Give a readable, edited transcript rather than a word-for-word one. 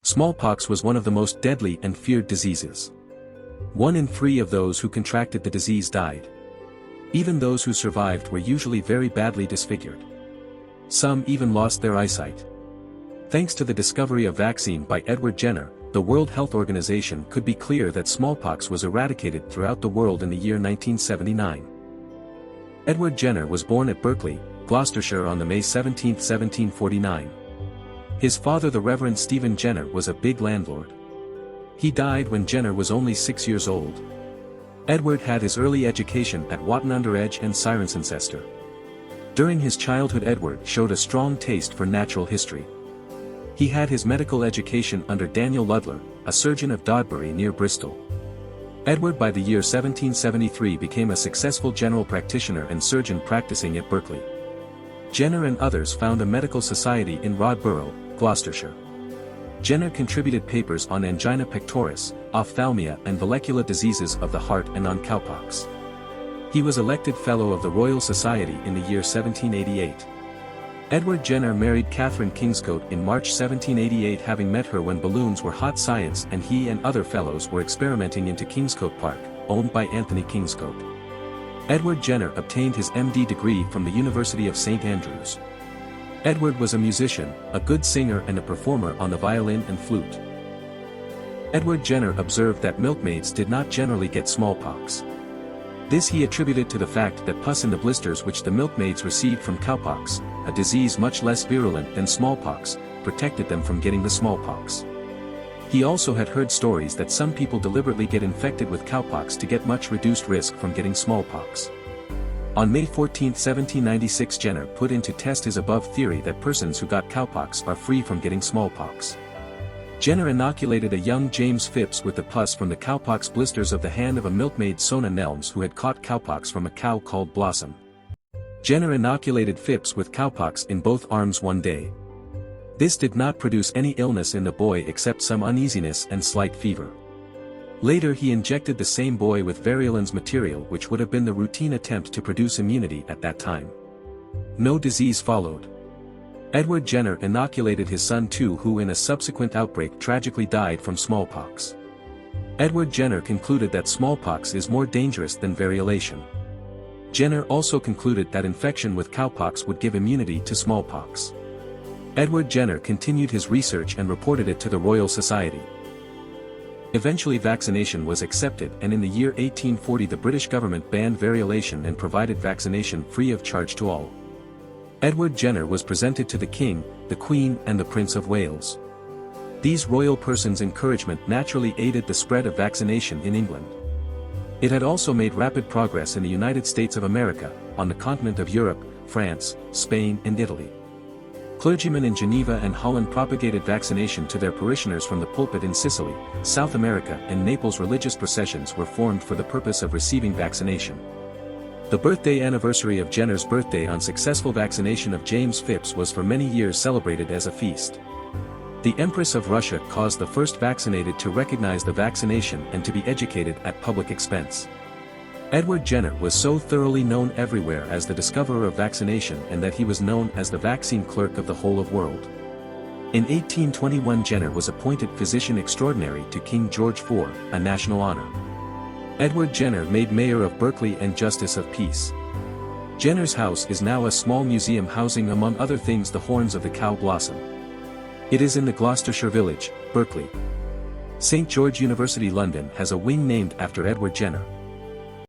Smallpox was one of the most deadly and feared diseases. 1 in 3 of those who contracted the disease died. Even those who survived were usually very badly disfigured. Some even lost their eyesight. Thanks to the discovery of vaccine by Edward Jenner, the World Health Organization could be clear that smallpox was eradicated throughout the world in the year 1979. Edward Jenner was born at Berkeley, Gloucestershire on May 17, 1749. His father, the Reverend Stephen Jenner, was a big landlord. He died when Jenner was only 6 years old. Edward had his early education at Wotton-under-Edge and Cirencester. During his childhood, Edward showed a strong taste for natural history. He had his medical education under Daniel Ludler, a surgeon of Dodbury near Bristol. Edward by the year 1773 became a successful general practitioner and surgeon practicing at Berkeley. Jenner and others found a medical society in Rodborough, Gloucestershire. Jenner contributed papers on angina pectoris, ophthalmia and vallecula diseases of the heart and on cowpox. He was elected Fellow of the Royal Society in the year 1788. Edward Jenner married Catherine Kingscote in March 1788, having met her when balloons were hot science and he and other fellows were experimenting into Kingscote Park, owned by Anthony Kingscote. Edward Jenner obtained his MD degree from the University of St Andrews. Edward was a musician, a good singer and a performer on the violin and flute. Edward Jenner observed that milkmaids did not generally get smallpox. This he attributed to the fact that pus in the blisters which the milkmaids received from cowpox, a disease much less virulent than smallpox, protected them from getting the smallpox. He also had heard stories that some people deliberately get infected with cowpox to get much reduced risk from getting smallpox. On May 14, 1796, Jenner put into test his above theory that persons who got cowpox are free from getting smallpox. Jenner inoculated a young James Phipps with the pus from the cowpox blisters of the hand of a milkmaid, Sona Nelms, who had caught cowpox from a cow called Blossom. Jenner inoculated Phipps with cowpox in both arms one day. This did not produce any illness in the boy except some uneasiness and slight fever. Later he injected the same boy with Variolins material, which would have been the routine attempt to produce immunity at that time. No disease followed. Edward Jenner inoculated his son too, who in a subsequent outbreak tragically died from smallpox. Edward Jenner concluded that smallpox is more dangerous than variolation. Jenner also concluded that infection with cowpox would give immunity to smallpox. Edward Jenner continued his research and reported it to the Royal Society. Eventually vaccination was accepted, and in the year 1840 the British government banned variolation and provided vaccination free of charge to all. Edward Jenner was presented to the King, the Queen and the Prince of Wales. These royal persons' encouragement naturally aided the spread of vaccination in England. It had also made rapid progress in the United States of America, on the continent of Europe, France, Spain and Italy. Clergymen in Geneva and Holland propagated vaccination to their parishioners from the pulpit in Sicily, South America and Naples. Religious processions were formed for the purpose of receiving vaccination. The birthday anniversary of Jenner's birthday on successful vaccination of James Phipps was for many years celebrated as a feast. The Empress of Russia caused the first vaccinated to recognize the vaccination and to be educated at public expense. Edward Jenner was so thoroughly known everywhere as the discoverer of vaccination, and that he was known as the vaccine clerk of the whole of world. In 1821 Jenner was appointed physician extraordinary to King George IV, a national honor. Edward Jenner made mayor of Berkeley and justice of peace. Jenner's house is now a small museum housing among other things the horns of the cow Blossom. It is in the Gloucestershire village, Berkeley. St George University London has a wing named after Edward Jenner.